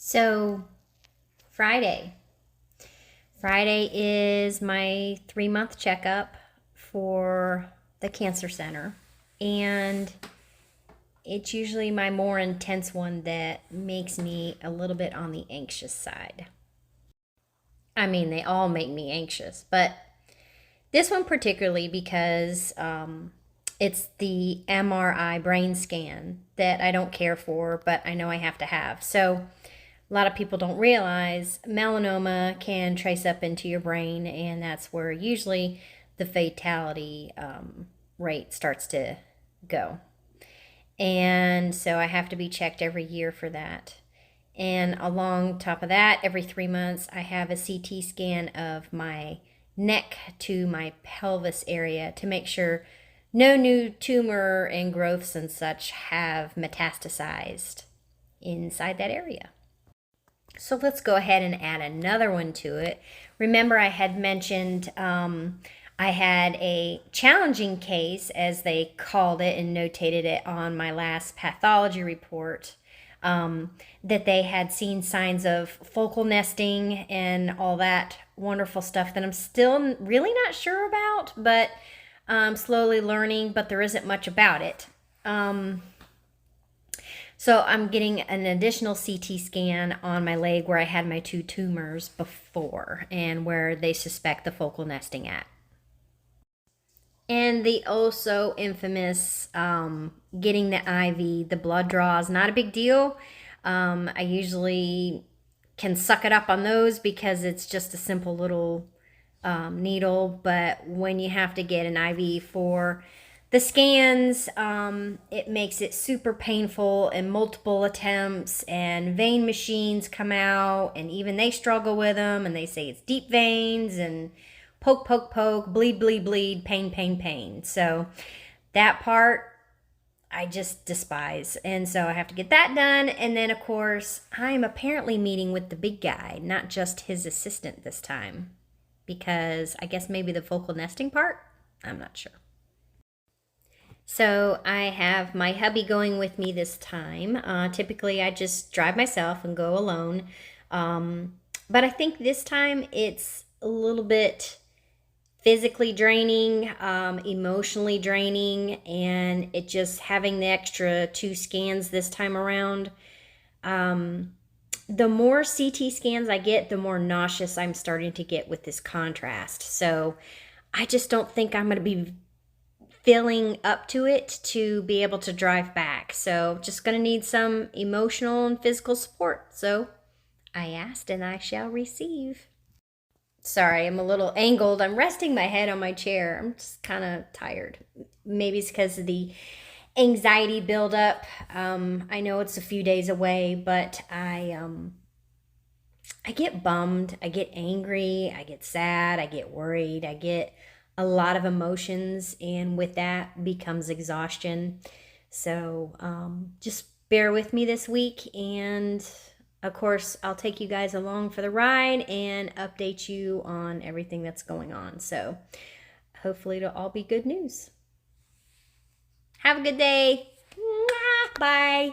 So Friday. Friday is my 3-month checkup for the cancer center. And it's usually my more intense one that makes me a little bit on the anxious side. I mean, they all make me anxious, but this one particularly because it's the MRI brain scan that I don't care for, but I know I have to have. So a lot of people don't realize melanoma can trace up into your brain, and that's where usually the fatality rate starts to go. And so I have to be checked every year for that. And along top of that, every 3 months, I have a CT scan of my neck to my pelvis area to make sure no new tumor and growths and such have metastasized inside that area. So let's go ahead and add another one to it. Remember, I had mentioned I had a challenging case, as they called it and notated it on my last pathology report, that they had seen signs of focal nesting and all that wonderful stuff that I'm still really not sure about, but slowly learning, but there isn't much about it. So I'm getting an additional CT scan on my leg where I had my 2 tumors before and where they suspect the focal nesting at. And the also infamous getting the IV, the blood draws, not a big deal. I usually can suck it up on those because it's just a simple little needle. But when you have to get an IV for the scans, it makes it super painful and multiple attempts, and vein machines come out and even they struggle with them and they say it's deep veins and poke, poke, poke, bleed, bleed, bleed, pain, pain, pain. So that part I just despise. And so I have to get that done. And then, of course, I'm apparently meeting with the big guy, not just his assistant this time, because I guess maybe the focal nesting part? I'm not sure. So I have my hubby going with me this time. Typically, I just drive myself and go alone. But I think this time it's a little bit physically draining, emotionally draining, and it just having the extra 2 scans this time around. The more CT scans I get, the more nauseous I'm starting to get with this contrast. So I just don't think I'm going to be feeling up to it to be able to drive back. So just going to need some emotional and physical support. So I asked and I shall receive. Sorry, I'm a little angled. I'm resting my head on my chair. I'm just kind of tired. Maybe it's because of the anxiety buildup. I know it's a few days away, but I get bummed, I get angry, I get sad, I get worried, I get a lot of emotions, and with that becomes exhaustion. So just bear with me this week, and of course I'll take you guys along for the ride and update you on everything that's going on. So hopefully it'll all be good news. Have a good day. Bye.